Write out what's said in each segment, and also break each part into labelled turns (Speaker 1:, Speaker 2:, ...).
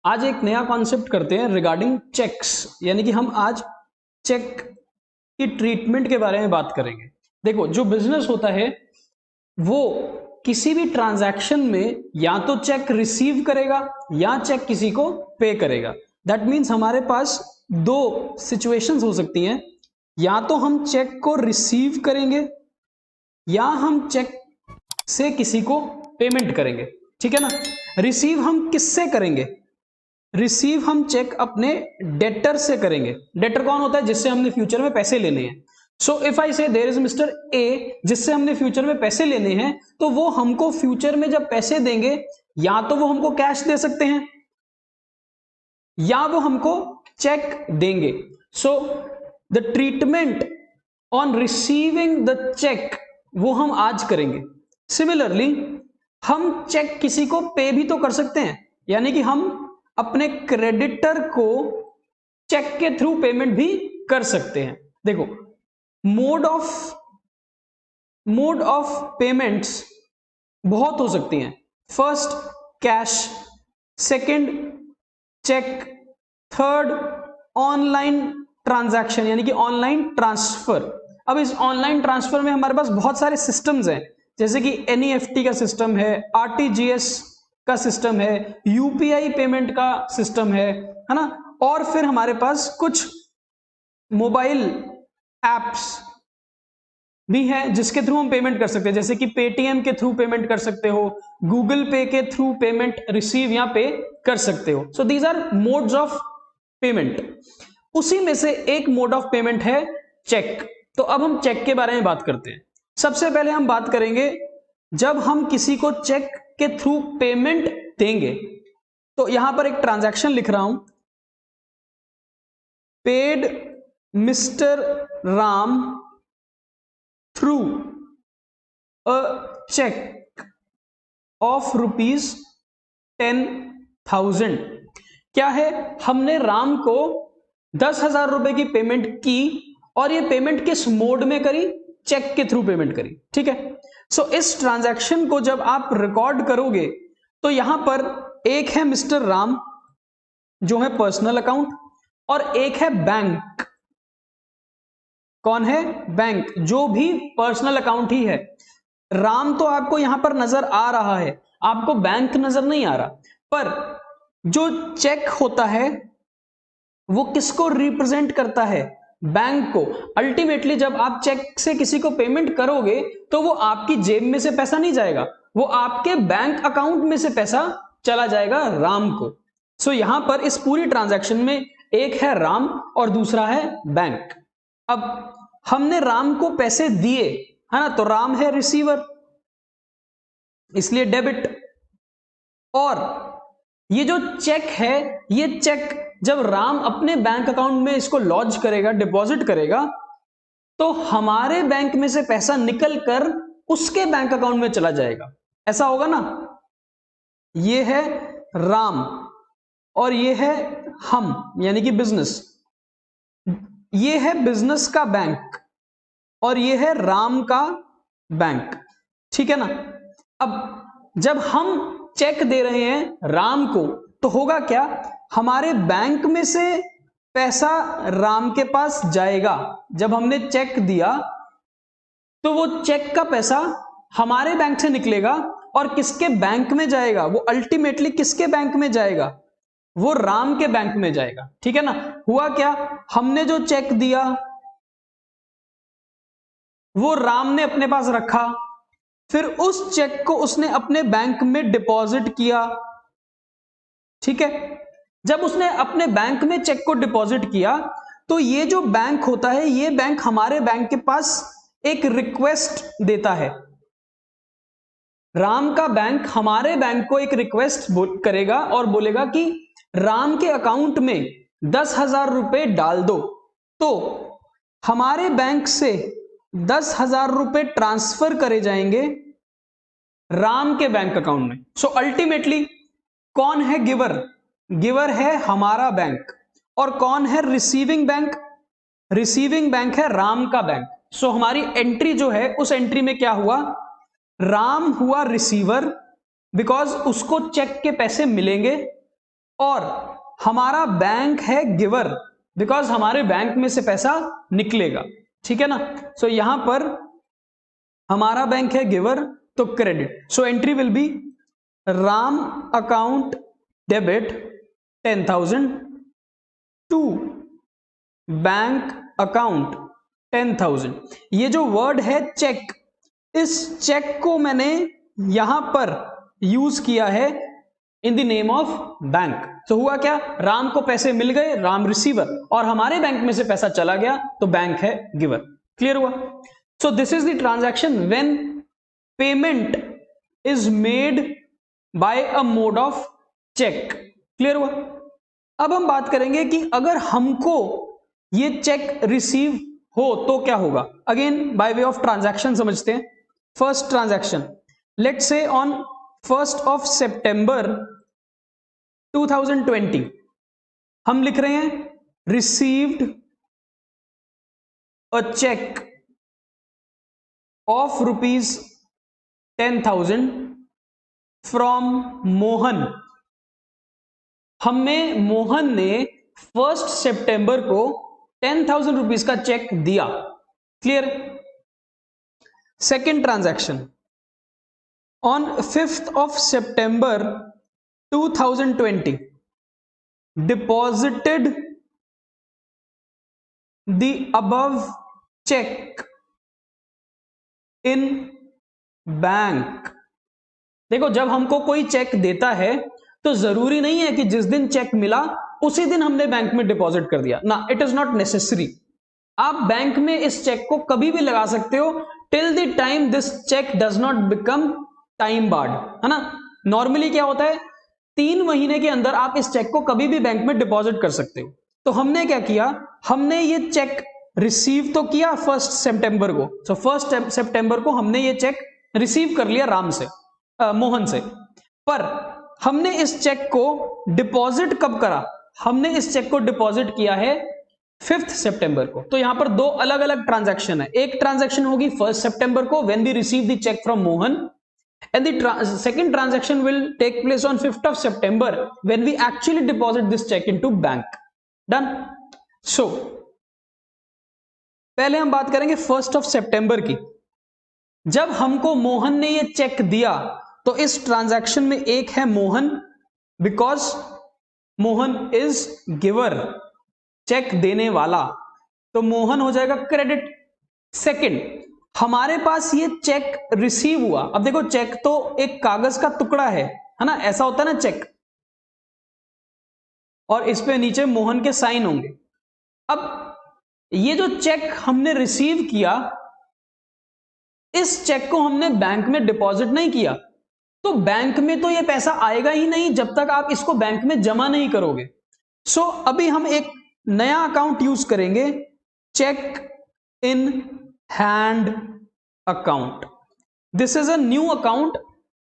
Speaker 1: आज एक नया कॉन्सेप्ट करते हैं रिगार्डिंग चेक्स, यानी कि हम आज चेक की ट्रीटमेंट के बारे में बात करेंगे। देखो, जो बिजनेस होता है वो किसी भी ट्रांजैक्शन में या तो चेक रिसीव करेगा या चेक किसी को पे करेगा। दैट मीन्स हमारे पास दो सिचुएशंस हो सकती हैं, या तो हम चेक को रिसीव करेंगे या हम चेक से किसी को पेमेंट करेंगे। ठीक है ना। रिसीव हम किससे करेंगे? रिसीव हम चेक अपने डेटर से करेंगे। डेटर कौन होता है? जिससे हमने फ्यूचर में पैसे लेने हैं। सो इफ आई से देयर इज मिस्टर ए, जिससे हमने फ्यूचर में पैसे लेने हैं, तो वो हमको फ्यूचर में जब पैसे देंगे या तो वो हमको कैश दे सकते हैं या वो हमको चेक देंगे। So the treatment on receiving the cheque वो हम आज करेंगे। सिमिलरली हम चेक किसी को पे भी तो कर सकते हैं, यानी कि हम अपने क्रेडिटर को चेक के थ्रू पेमेंट भी कर सकते हैं। देखो, मोड ऑफ पेमेंट्स बहुत हो सकती हैं। First cash, second cheque, third online transaction यानी कि ऑनलाइन ट्रांसफर। अब इस ऑनलाइन ट्रांसफर में हमारे पास बहुत सारे सिस्टम्स हैं, जैसे कि एनईएफटी का सिस्टम है, आरटीजीएस का सिस्टम है, यूपीआई पेमेंट का सिस्टम है ना। और फिर हमारे पास कुछ मोबाइल एप्स भी हैं जिसके थ्रू हम पेमेंट कर सकते हैं, जैसे कि पेटीएम के थ्रू पेमेंट कर सकते हो, गूगल पे के थ्रू पेमेंट रिसीव या पे कर सकते हो। So these are modes of payment. उसी में से एक मोड ऑफ पेमेंट है चेक। तो अब हम चेक के बारे में बात करते हैं। सबसे पहले हम बात करेंगे जब हम किसी को चेक के थ्रू पेमेंट देंगे। तो यहां पर एक ट्रांजैक्शन लिख रहा हूं, paid mister Ram through a cheque of ₹10,000। क्या है? हमने राम को 10,000 रुपए की पेमेंट की और ये पेमेंट किस मोड में करी? चेक के थ्रू पेमेंट करी। ठीक है। सो इस ट्रांजैक्शन को जब आप रिकॉर्ड करोगे तो यहां पर एक है मिस्टर राम जो है पर्सनल अकाउंट, और एक है बैंक। कौन है? बैंक, जो भी पर्सनल अकाउंट ही है। राम तो आपको यहां पर नजर आ रहा है, आपको बैंक नजर नहीं आ रहा, पर जो चेक होता है वो किसको रिप्रेजेंट करता है? बैंक को। अल्टीमेटली जब आप चेक से किसी को पेमेंट करोगे तो वो आपकी जेब में से पैसा नहीं जाएगा, वो आपके बैंक अकाउंट में से पैसा चला जाएगा राम को। सो यहां पर इस पूरी ट्रांजैक्शन में एक है राम और दूसरा है बैंक। अब हमने राम को पैसे दिए, है ना, तो राम है रिसीवर, इसलिए डेबिट। और ये जो चेक है, ये चेक जब राम अपने बैंक अकाउंट में इसको लॉन्च करेगा, डिपॉजिट करेगा, तो हमारे बैंक में से पैसा निकल कर उसके बैंक अकाउंट में चला जाएगा। ऐसा होगा ना। ये है राम और ये है हम, यानी कि बिजनेस। ये है बिजनेस का बैंक और ये है राम का बैंक। ठीक है ना। अब जब हम चेक दे रहे हैं राम को तो होगा क्या? हमारे बैंक में से पैसा राम के पास जाएगा। जब हमने चेक दिया तो वो चेक का पैसा हमारे बैंक से निकलेगा और किसके बैंक में जाएगा? वो अल्टीमेटली किसके बैंक में जाएगा? वो राम के बैंक में जाएगा। ठीक है ना। हुआ क्या? हमने जो चेक दिया वो राम ने अपने पास रखा, फिर उस चेक को उसने अपने बैंक में डिपॉजिट किया। ठीक है। जब उसने अपने बैंक में चेक को डिपॉजिट किया तो ये जो बैंक होता है, ये बैंक हमारे बैंक के पास एक रिक्वेस्ट देता है। राम का बैंक हमारे बैंक को एक रिक्वेस्ट करेगा और बोलेगा कि राम के अकाउंट में 10,000 रुपए डाल दो। तो हमारे बैंक से 10,000 रुपए ट्रांसफर करे जाएंगे राम के बैंक अकाउंट में। सो अल्टीमेटली कौन है गिवर? गिवर है हमारा बैंक। और कौन है रिसीविंग बैंक? रिसीविंग बैंक है राम का बैंक। सो हमारी एंट्री जो है, उस एंट्री में क्या हुआ? राम हुआ रिसीवर, बिकॉज उसको चेक के पैसे मिलेंगे, और हमारा बैंक है गिवर, बिकॉज हमारे बैंक में से पैसा निकलेगा, ठीक है ना। सो यहां पर हमारा बैंक है गिवर, तो credit. So entry will be Ram account debit 10,000 to bank account 10,000। ये जो वर्ड है चेक, इस चेक को मैंने यहां पर यूज किया है in the name of bank. तो हुआ क्या, राम को पैसे मिल गए, राम रिसीवर, और हमारे बैंक में से पैसा चला गया, तो बैंक है गिवर। क्लियर हुआ। So this is the transaction when payment is made by a mode of cheque. Clear हुआ। अब हम बात करेंगे कि अगर हमको ये चेक रिसीव हो तो क्या होगा। Again by way of transaction समझते हैं। First transaction, let's say on 1st of September 2020 हम लिख रहे हैं received a cheque of ₹10,000 from Mohan. हमें मोहन ने 1st सितंबर को 10,000 रुपीज का चेक दिया। Clear. Second transaction, on 5th of September 2020 deposited the above check in bank. देखो, जब हमको कोई चेक देता है तो जरूरी नहीं है कि जिस दिन चेक मिला उसी दिन हमने बैंक में डिपॉजिट कर दिया ना, इट इज नॉट नेसेसरी। आप बैंक में इस चेक को कभी भी लगा सकते हो till the time this cheque does not become time barred, है ना। नॉर्मली क्या होता है, 3 महीने के अंदर आप इस चेक को कभी भी बैंक में डिपॉजिट कर सकते हो। तो हमने क्या किया, हमने ये चेक रिसीव तो किया 1st सितंबर को। सो 1st सितंबर को हमने ये चेक रिसीव कर लिया राम से, मोहन से, पर हमने इस चेक को डिपॉजिट कब करा, हमने इस चेक को डिपॉजिट किया है 5th सितंबर को। तो यहां पर 2 अलग अलग ट्रांजैक्शन है। एक ट्रांजैक्शन होगी 1st सितंबर को when we receive the cheque from Mohan, and the second transaction will take place on 5th of September when we actually deposit this check into bank. Done. So पहले हम बात करेंगे 1st of September की। जब हमको मोहन ने ये चेक दिया तो इस ट्रांजैक्शन में एक है Mohan, because Mohan is giver, cheque देने वाला, तो मोहन हो जाएगा क्रेडिट। सेकंड, हमारे पास ये चेक रिसीव हुआ। अब देखो, चेक तो एक कागज का टुकड़ा है ना, ऐसा होता है ना चेक, और इस पे नीचे मोहन के साइन होंगे। अब ये जो चेक हमने रिसीव किया, इस चेक को हमने बैंक में डिपॉजिट नहीं किया, तो बैंक में तो ये पैसा आएगा ही नहीं जब तक आप इसको बैंक में जमा नहीं करोगे। सो अभी हम एक नया अकाउंट यूज करेंगे, cheque in hand account. This is a new account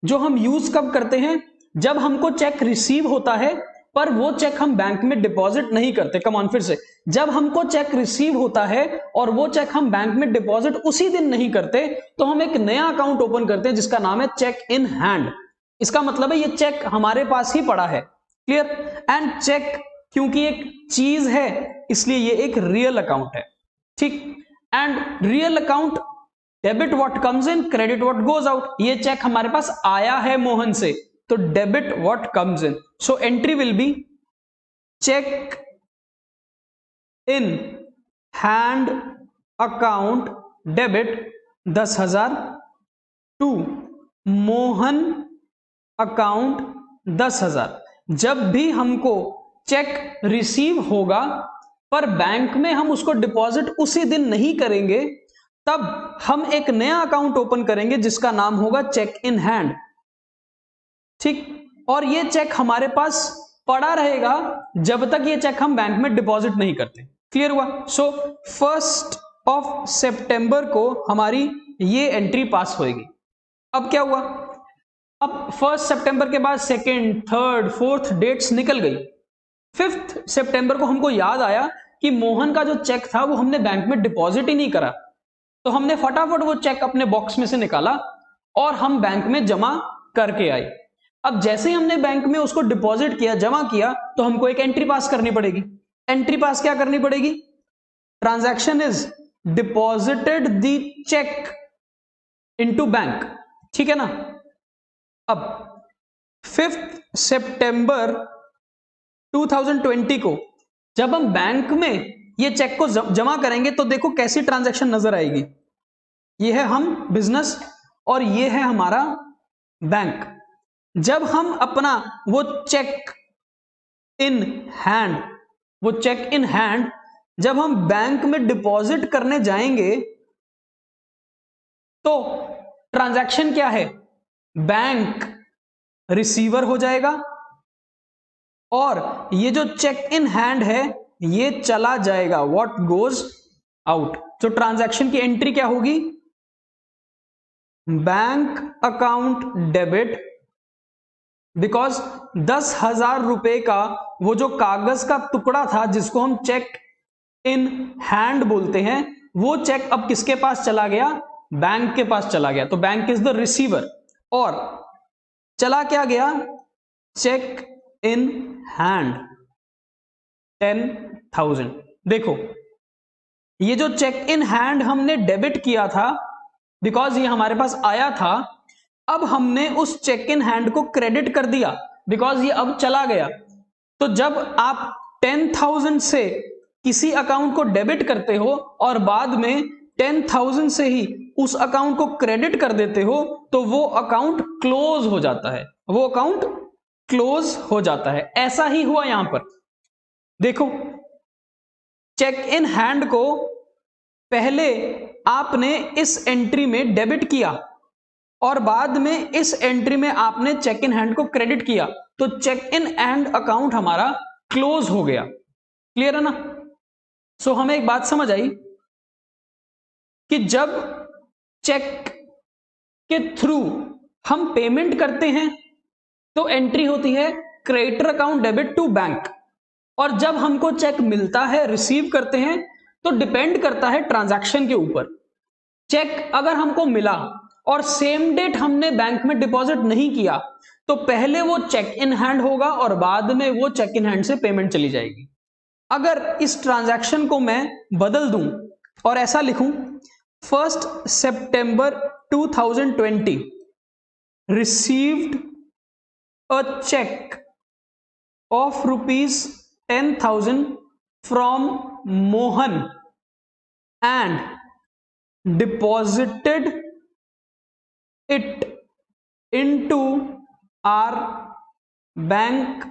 Speaker 1: जो हम यूज कब करते हैं, जब हमको चेक रिसीव होता है पर वो चेक हम बैंक में डिपॉजिट नहीं करते। कम ऑन, फिर से, जब हमको चेक रिसीव होता है और वो चेक हम बैंक में डिपॉजिट उसी दिन नहीं करते, तो हम एक नया अकाउंट ओपन करते हैं जिसका नाम है चेक इन हैंड। इसका मतलब है ये चेक हमारे पास ही पड़ा है। क्लियर। एंड चेक क्योंकि एक चीज है इसलिए ये एक रियल अकाउंट है, ठीक। And real account, debit what comes in, credit what goes out. ये चेक हमारे पास आया है मोहन से, तो debit what comes in. So entry will be cheque in hand account debit 10,000 to Mohan account 10,000। जब भी हमको चेक रिसीव होगा पर बैंक में हम उसको डिपॉजिट उसी दिन नहीं करेंगे, तब हम एक नया अकाउंट ओपन करेंगे जिसका नाम होगा चेक इन हैंड, ठीक। और ये चेक हमारे पास पड़ा रहेगा जब तक ये चेक हम बैंक में डिपॉजिट नहीं करते। क्लियर हुआ। सो 1st of September को हमारी ये एंट्री पास होगी। अब क्या हुआ, अब 1st सितंबर के बाद 2nd, 3rd, 4th डेट्स निकल गई। 5th सितंबर को हमको याद आया कि मोहन का जो चेक था वो हमने बैंक में डिपॉजिट ही नहीं करा, तो हमने फटाफट वो चेक अपने बॉक्स में से निकाला और हम बैंक में जमा करके आए। अब जैसे ही हमने बैंक में उसको डिपॉजिट किया, जमा किया, तो हमको एक एंट्री पास करनी पड़ेगी। एंट्री पास क्या करनी पड़ेगी? Transaction is deposited the cheque into bank, ठीक है ना। अब 5 सितंबर 2020 को जब हम बैंक में ये चेक को जमा करेंगे तो देखो कैसी ट्रांजैक्शन नजर आएगी। ये है हम बिजनेस और ये है हमारा बैंक। जब हम अपना वो चेक इन हैंड जब हम बैंक में डिपॉजिट करने जाएंगे तो ट्रांजैक्शन क्या है? बैंक रिसीवर हो जाएगा और ये जो चेक इन हैंड है ये चला जाएगा, व्हाट गोज आउट। तो ट्रांजैक्शन की एंट्री क्या होगी? बैंक अकाउंट डेबिट, बिकॉज 10,000 रुपए का वो जो कागज का टुकड़ा था जिसको हम चेक इन हैंड बोलते हैं, वो चेक अब किसके पास चला गया? बैंक के पास चला गया। तो बैंक इज द रिसीवर और चला क्या गया? Cheque in hand 10,000। देखो ये जो चेक इन हैंड हमने डेबिट किया था बिकॉज ये हमारे पास आया था, अब हमने उस चेक इन हैंड को क्रेडिट कर दिया बिकॉज ये अब चला गया। तो जब आप 10,000 से किसी अकाउंट को डेबिट करते हो और बाद में 10,000 से ही उस अकाउंट को क्रेडिट कर देते हो तो वो अकाउंट क्लोज हो जाता है, वो अकाउंट क्लोज हो जाता है। ऐसा ही हुआ यहां पर। देखो चेक इन हैंड को पहले आपने इस एंट्री में डेबिट किया और बाद में इस एंट्री में आपने चेक इन हैंड को क्रेडिट किया, तो चेक इन हैंड अकाउंट हमारा क्लोज हो गया। क्लियर है ना? सो हमें एक बात समझ आई कि जब चेक के थ्रू हम पेमेंट करते हैं तो एंट्री होती है creditor account debit to bank, और जब हमको चेक मिलता है, रिसीव करते हैं, तो डिपेंड करता है ट्रांजैक्शन के ऊपर। चेक अगर हमको मिला और सेम डेट हमने बैंक में डिपॉजिट नहीं किया तो पहले वो चेक इन हैंड होगा और बाद में वो चेक इन हैंड से पेमेंट चली जाएगी। अगर इस ट्रांजैक्शन को मैं बदल दूं और ऐसा लिखूं 1 सितंबर 2020 received a cheque of ₹10,000 from Mohan and deposited it into our bank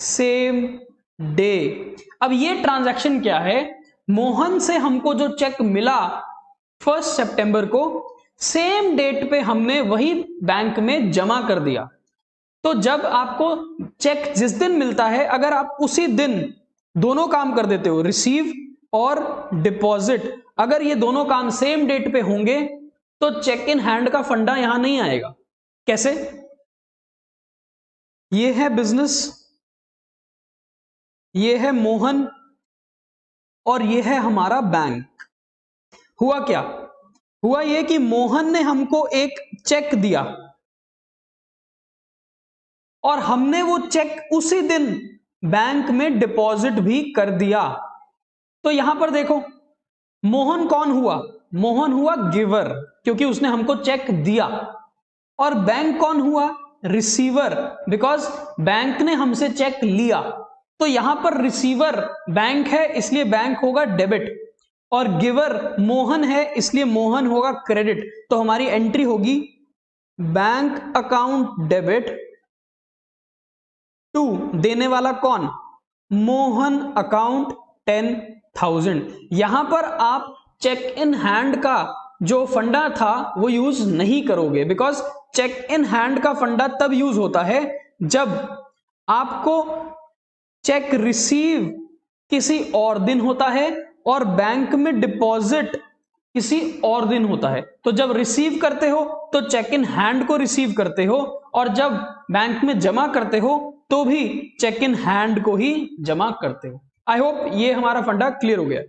Speaker 1: same day. अब ये ट्रांजैक्शन क्या है? मोहन से हमको जो चेक मिला 1 सितंबर को, सेम डेट पे हमने वही बैंक में जमा कर दिया। तो जब आपको चेक जिस दिन मिलता है, अगर आप उसी दिन दोनों काम कर देते हो, रिसीव और डिपॉजिट, अगर ये दोनों काम सेम डेट पे होंगे तो चेक इन हैंड का फंडा यहां नहीं आएगा। कैसे? ये है बिजनेस, ये है मोहन और ये है हमारा बैंक। हुआ क्या? हुआ ये कि मोहन ने हमको एक चेक दिया और हमने वो चेक उसी दिन बैंक में डिपॉजिट भी कर दिया। तो यहां पर देखो मोहन कौन हुआ? मोहन हुआ गिवर, क्योंकि उसने हमको चेक दिया। और बैंक कौन हुआ? रिसीवर, बिकॉज बैंक ने हमसे चेक लिया। तो यहां पर रिसीवर बैंक है इसलिए बैंक होगा डेबिट, और गिवर मोहन है इसलिए मोहन होगा क्रेडिट। तो हमारी एंट्री होगी बैंक अकाउंट डेबिट टू, देने वाला कौन? मोहन अकाउंट 10,000। यहां पर आप चेक इन हैंड का जो फंडा था वो यूज नहीं करोगे, बिकॉज चेक इन हैंड का फंडा तब यूज होता है जब आपको चेक रिसीव किसी और दिन होता है और बैंक में डिपॉजिट किसी और दिन होता है। तो जब रिसीव करते हो तो चेक इन हैंड को रिसीव करते हो, और जब बैंक में जमा करते हो तो भी चेक इन हैंड को ही जमा करते हो। आई होप ये हमारा फंडा क्लियर हो गया।